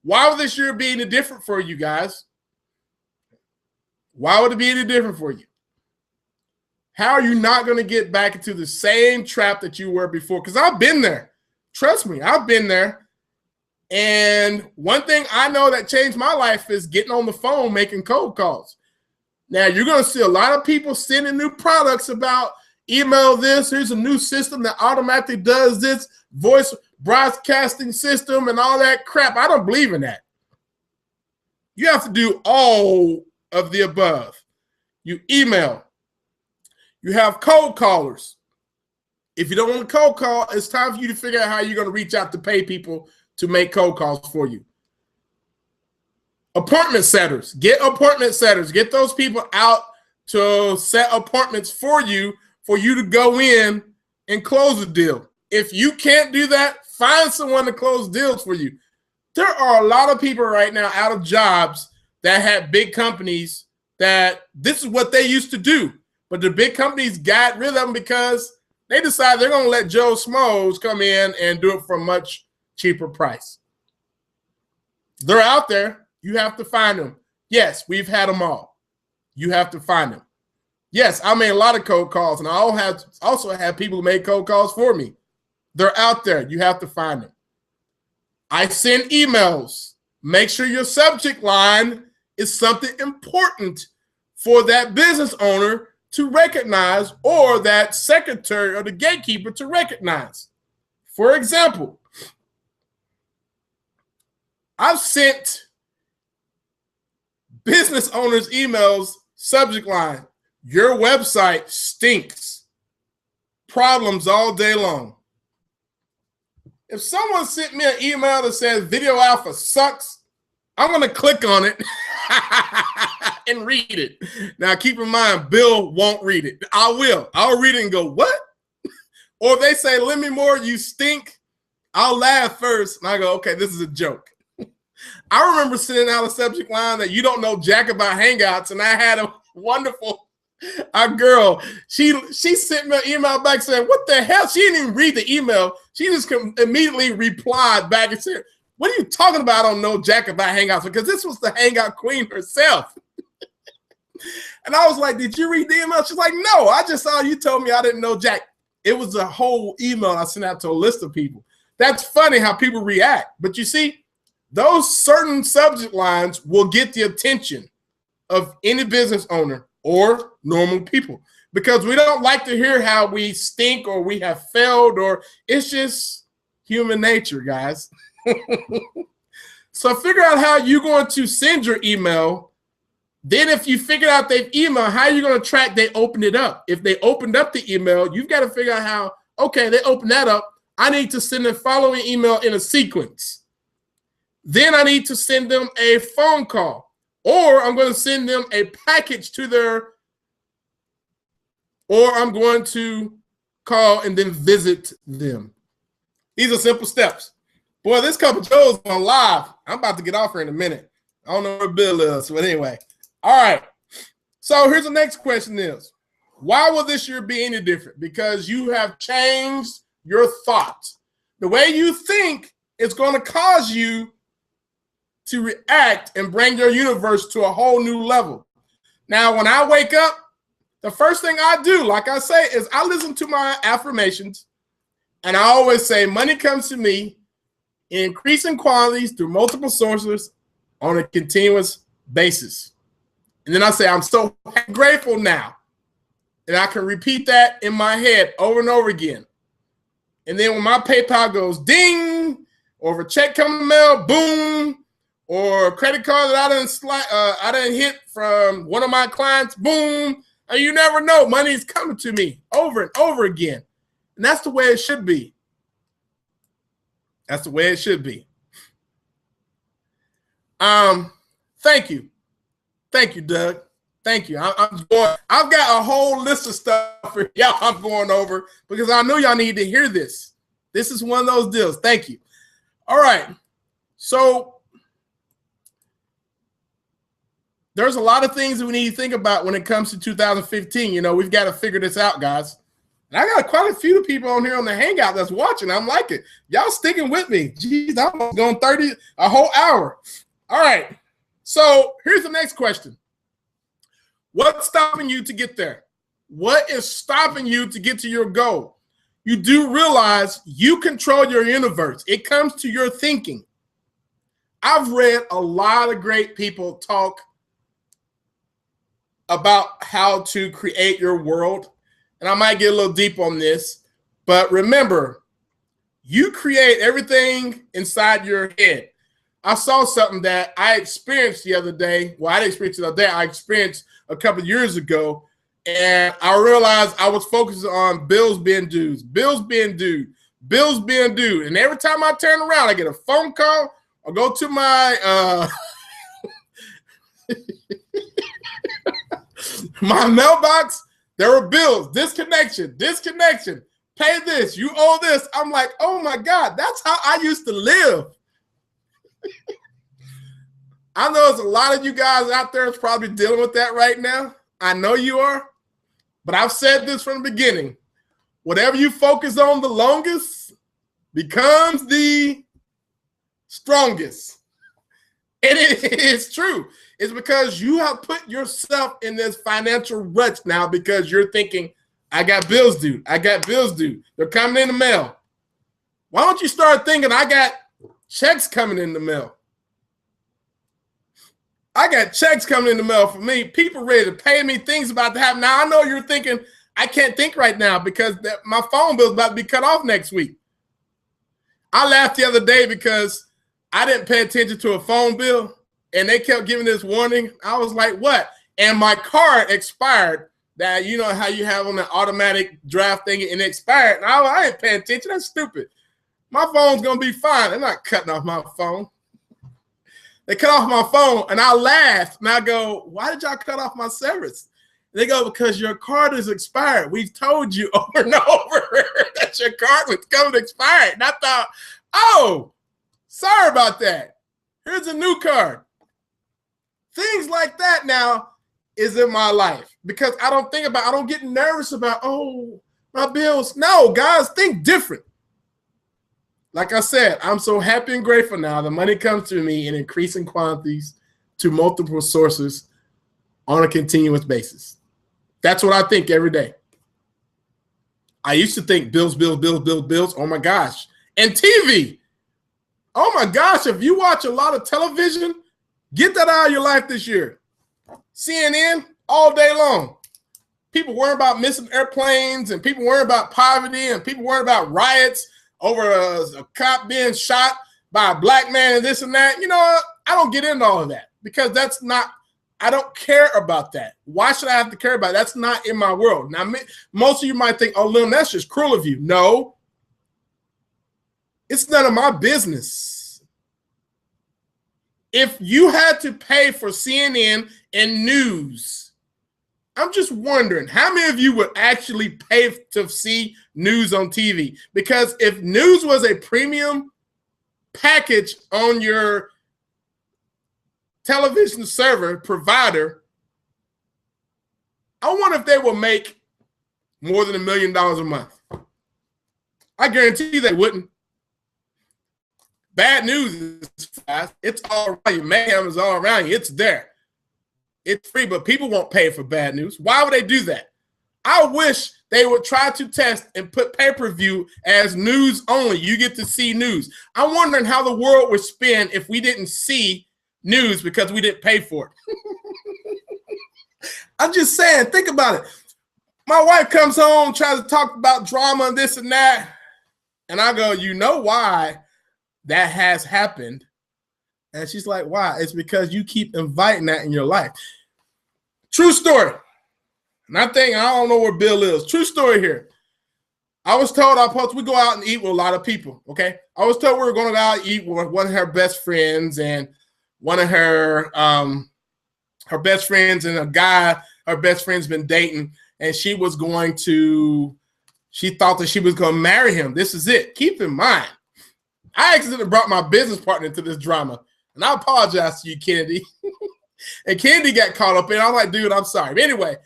Why would this year be any different for you guys? Why would it be any different for you? How are you not going to get back into the same trap that you were before? Because I've been there. Trust me, I've been there. And one thing I know that changed my life is getting on the phone, making cold calls. Now, you're going to see a lot of people sending new products about email this. Here's a new system that automatically does this, voice broadcasting system and all that crap. I don't believe in that. You have to do all of the above. You email. You have cold callers. If you don't want to cold call, it's time for you to figure out how you're going to reach out to pay people to make cold calls for you. Appointment setters. Get appointment setters. Get those people out to set appointments for you to go in and close a deal. If you can't do that, find someone to close deals for you. There are a lot of people right now out of jobs that had big companies that this is what they used to do. But the big companies got rid of them because they decided they're going to let Joe Schmoes come in and do it for a much cheaper price. They're out there. You have to find them. Yes, we've had them all. You have to find them. Yes, I made a lot of cold calls, and I also have people who make cold calls for me. They're out there. You have to find them. I send emails. Make sure your subject line is something important for that business owner to recognize, or that secretary or the gatekeeper to recognize. For example, I've sent business owners emails, subject line, your website stinks. Problems all day long. If someone sent me an email that says Video Alpha sucks, I'm going to click on it and read it. Now, keep in mind, Bill won't read it. I will. I'll read it and go, what? Or if they say, Lemmy Moore, you stink, I'll laugh first. And I go, okay, this is a joke. I remember sending out a subject line that you don't know jack about Hangouts, and I had a wonderful girl. She sent me an email back saying, what the hell? She didn't even read the email. She just immediately replied back and said, what are you talking about? I don't know jack about Hangouts, because this was the Hangout queen herself. And I was like, did you read the email? She's like, no, I just saw you told me I didn't know jack. It was a whole email I sent out to a list of people. That's funny how people react. But you see, those certain subject lines will get the attention of any business owner or normal people, because we don't like to hear how we stink or we have failed, or it's just human nature, guys. So figure out how you're going to send your email. Then if you figure out they've emailed, how are you going to track they opened it up? If they opened up the email, you've got to figure out how, okay, they opened that up. I need to send the following email in a sequence. Then I need to send them a phone call, or I'm going to send them a package to their, or I'm going to call and then visit them. These are simple steps. Boy, this Cup of Joe's on live. I'm about to get off here in a minute. I don't know where Bill is, but anyway. All right. So here's the next question is, why will this year be any different? Because you have changed your thoughts. The way you think is going to cause you to react and bring your universe to a whole new level. Now, when I wake up, the first thing I do, like I say, is I listen to my affirmations, and I always say money comes to me in increasing quantities through multiple sources on a continuous basis. And then I say, I'm so grateful now. And I can repeat that in my head over and over again. And then when my PayPal goes ding, or if a check comes in the mail, boom, or a credit card that I didn't hit from one of my clients, boom, and you never know, money is coming to me over and over again. And that's the way it should be. That's the way it should be. Thank you. Thank you, Doug. Thank you. I've got a whole list of stuff for y'all I'm going over, because I know y'all need to hear this. This is one of those deals. Thank you. All right. So there's a lot of things that we need to think about when it comes to 2015. You know, we've got to figure this out, guys. And I got quite a few people on here on the Hangout that's watching. I'm liking it. Y'all sticking with me. Jeez, I'm going 30, a whole hour. All right. So here's the next question. What's stopping you to get there? What is stopping you to get to your goal? You do realize you control your universe. It comes to your thinking. I've read a lot of great people talk about how to create your world. And I might get a little deep on this, but remember, you create everything inside your head. I saw something that I experienced the other day. Well, I didn't experience it the other day. I experienced a couple of years ago, and I realized I was focused on bills being due, bills being due, bills being due. And every time I turn around, I get a phone call or go to my my mailbox. There were bills, disconnection, pay this, you owe this. I'm like, oh my God, that's how I used to live. I know there's a lot of you guys out there that's probably dealing with that right now. I know you are, but I've said this from the beginning. Whatever you focus on the longest becomes the strongest. And it is true. It's because you have put yourself in this financial rut now because you're thinking, I got bills due. I got bills due. They're coming in the mail. Why don't you start thinking, I got checks coming in the mail? I got checks coming in the mail for me. People ready to pay me, things about to happen. Now, I know you're thinking, I can't think right now because my phone bill is about to be cut off next week. I laughed the other day because I didn't pay attention to a phone bill. And they kept giving this warning. I was like, what? And my card expired. That, you know how you have on the automatic draft thing, and it expired. And I ain't paying attention. That's stupid. My phone's going to be fine. They're not cutting off my phone. They cut off my phone, and I laughed. And I go, why did y'all cut off my service? And they go, because your card is expired. We've told you over and over that your card was coming expired. And I thought, oh, sorry about that. Here's a new card. Things like that now is in my life because I don't get nervous about, oh, my bills. No, guys, think different. Like I said, I'm so happy and grateful now. The money comes to me in increasing quantities to multiple sources on a continuous basis. That's what I think every day. I used to think bills. Oh my gosh. And TV. Oh my gosh. If you watch a lot of television, get that out of your life this year. CNN all day long. People worry about missing airplanes, and people worry about poverty, and people worry about riots over a cop being shot by a black man and this and that. You know, I don't get into all of that because that's not, I don't care about that. Why should I have to care about it? That's not in my world. Now, most of you might think, oh, Lil, that's just cruel of you. No, it's none of my business. If you had to pay for CNN and news, I'm just wondering how many of you would actually pay to see news on TV? Because if news was a premium package on your television server provider, I wonder if they will make more than $1 million a month. I guarantee you they wouldn't. Bad news is fast. It's all around you. Mayhem is all around you. It's there. It's free, but people won't pay for bad news. Why would they do that? I wish they would try to test and put pay-per-view as news only. You get to see news. I'm wondering how the world would spin if we didn't see news because we didn't pay for it. I'm just saying, think about it. My wife comes home, tries to talk about drama and this and that, and I go, you know why that has happened? And she's like, why? It's because you keep inviting that in your life. True story. And I don't know where Bill is. True story here. I was told we go out and eat with a lot of people, okay? I was told we were going to go out and eat with one of her best friends and one of her best friends and a guy her best friend's been dating, and she thought that she was going to marry him. This is it. Keep in mind, I accidentally brought my business partner into this drama. And I apologize to you, Kennedy. And Kennedy got caught up in it. I'm like, dude, I'm sorry. But anyway,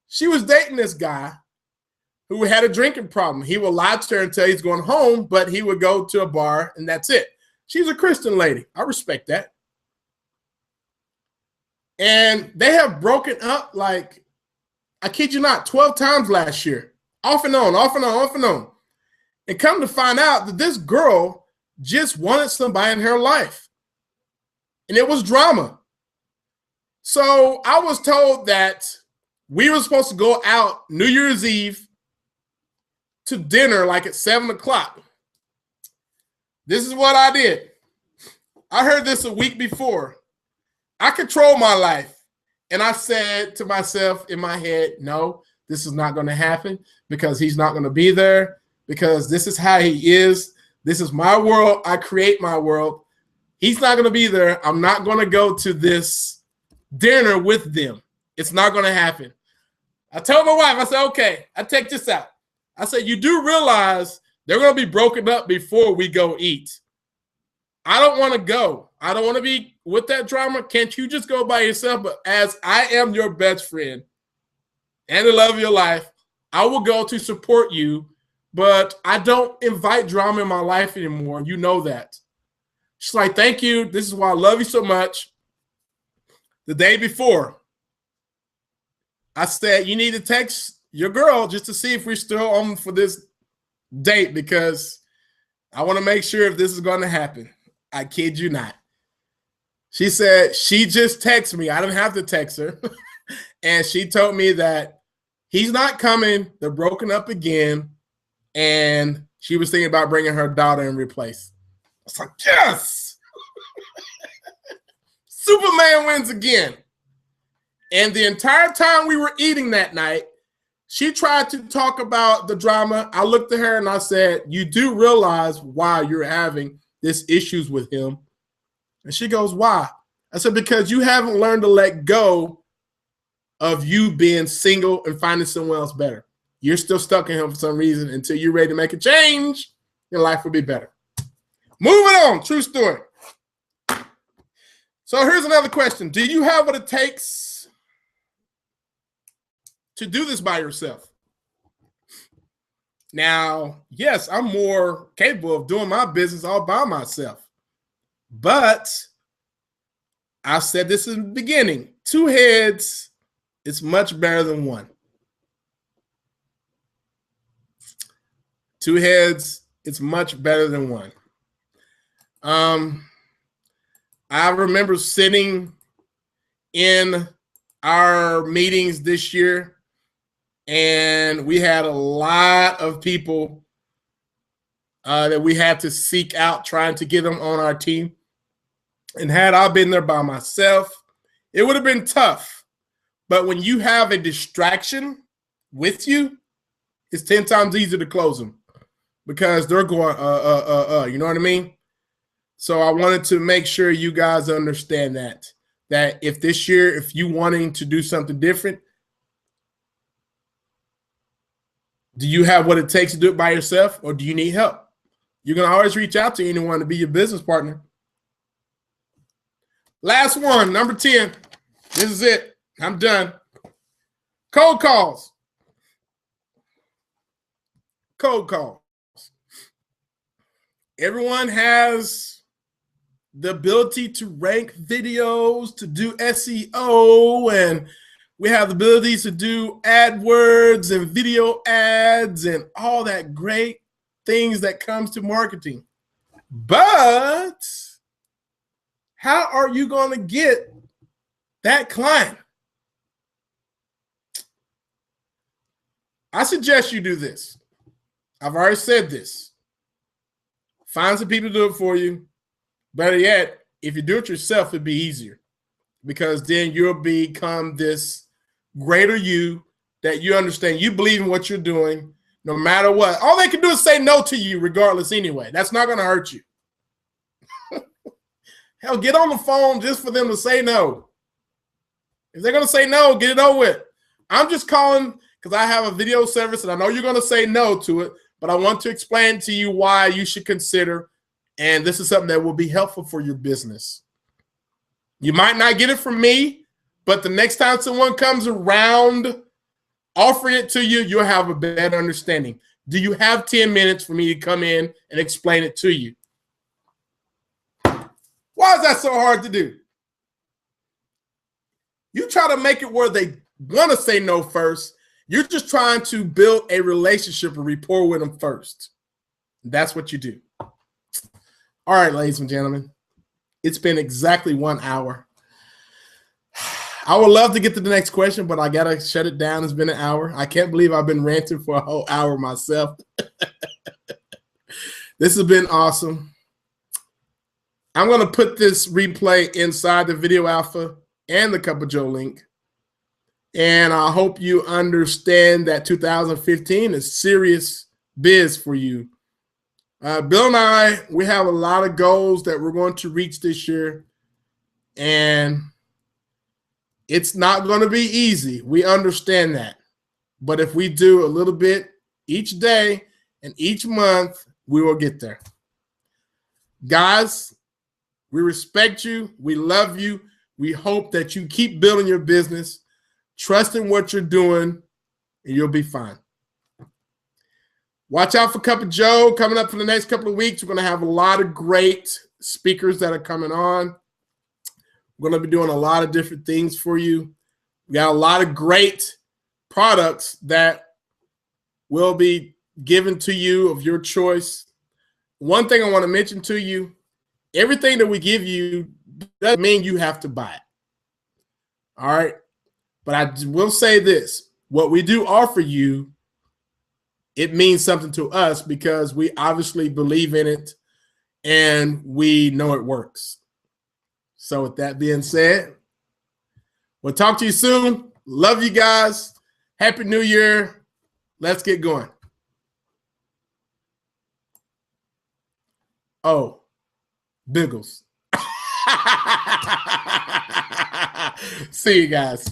she was dating this guy who had a drinking problem. He would lie to her until he's going home, but he would go to a bar and that's it. She's a Christian lady. I respect that. And they have broken up, like, I kid you not, 12 times last year. Off and on, off and on, off and on. And come to find out that this girl just wanted somebody in her life. And it was drama. So I was told that we were supposed to go out New Year's Eve to dinner like at 7 o'clock. This is what I did. I heard this a week before. I control my life. And I said to myself in my head, no, this is not going to happen because he's not going to be there because this is how he is. This is my world. I create my world. He's not going to be there. I'm not going to go to this dinner with them. It's not going to happen. I told my wife, I said, okay, I take this out. I said, you do realize they're going to be broken up before we go eat. I don't want to go. I don't want to be with that drama. Can't you just go by yourself? But as I am your best friend and the love of your life, I will go to support you, but I don't invite drama in my life anymore. You know that. She's like, thank you. This is why I love you so much. The day before, I said, you need to text your girl just to see if we're still on for this date because I want to make sure if this is going to happen. I kid you not. She said she just texted me. I didn't have to text her. And she told me that he's not coming. They're broken up again. And she was thinking about bringing her daughter in replace. I was like, yes. Superman wins again. And the entire time we were eating that night, she tried to talk about the drama. I looked at her and I said, you do realize why you're having this issues with him? And she goes, why? I said, because you haven't learned to let go of you being single and finding someone else better. You're still stuck in him for some reason. Until you're ready to make a change, your life will be better. Moving on, true story. So here's another question. Do you have what it takes to do this by yourself? Now, yes, I'm more capable of doing my business all by myself. But I said this in the beginning. 2 heads is much better than 1. 2 heads, it's much better than 1. I remember sitting in our meetings this year, and we had a lot of people that we had to seek out trying to get them on our team. And had I been there by myself, it would have been tough. But when you have a distraction with you, it's 10 times easier to close them because they're going, you know what I mean? So I wanted to make sure you guys understand that if this year, if you wanting to do something different, do you have what it takes to do it by yourself or do you need help? You can always reach out to anyone to be your business partner. Last one, number 10. This is it. I'm done. Cold calls. Cold calls. Everyone has the ability to rank videos, to do SEO, and we have the ability to do AdWords and video ads and all that great things that comes to marketing. But how are you going to get that client? I suggest you do this. I've already said this. Find some people to do it for you. Better yet, if you do it yourself, it'd be easier because then you'll become this greater you that you understand. You believe in what you're doing no matter what. All they can do is say no to you regardless anyway. That's not going to hurt you. Hell, get on the phone just for them to say no. If they're going to say no, get it over with. I'm just calling because I have a video service and I know you're going to say no to it, but I want to explain to you why you should consider And this is something that will be helpful for your business. You might not get it from me, but the next time someone comes around offering it to you, you'll have a better understanding. Do you have 10 minutes for me to come in and explain it to you? Why is that so hard to do? You try to make it where they want to say no first. You're just trying to build a relationship, a rapport with them first. That's what you do. All right, ladies and gentlemen, it's been exactly 1 hour. I would love to get to the next question, but I got to shut it down. It's been an hour. I can't believe I've been ranting for a whole hour myself. This has been awesome. I'm going to put this replay inside the Video Alpha and the Cup of Joe link. And I hope you understand that 2015 is serious biz for you. Bill and I, we have a lot of goals that we're going to reach this year. And it's not going to be easy. We understand that. But if we do a little bit each day and each month, we will get there. Guys, we respect you. We love you. We hope that you keep building your business, trust in what you're doing, and you'll be fine. Watch out for Cup of Joe coming up for the next couple of weeks. We're going to have a lot of great speakers that are coming on. We're going to be doing a lot of different things for you. We got a lot of great products that will be given to you of your choice. One thing I want to mention to you, everything that we give you doesn't mean you have to buy it. All right? But I will say this. What we do offer you, it means something to us because we obviously believe in it and we know it works. So with that being said, we'll talk to you soon. Love you guys. Happy New Year. Let's get going. Oh, Biggles. See you guys.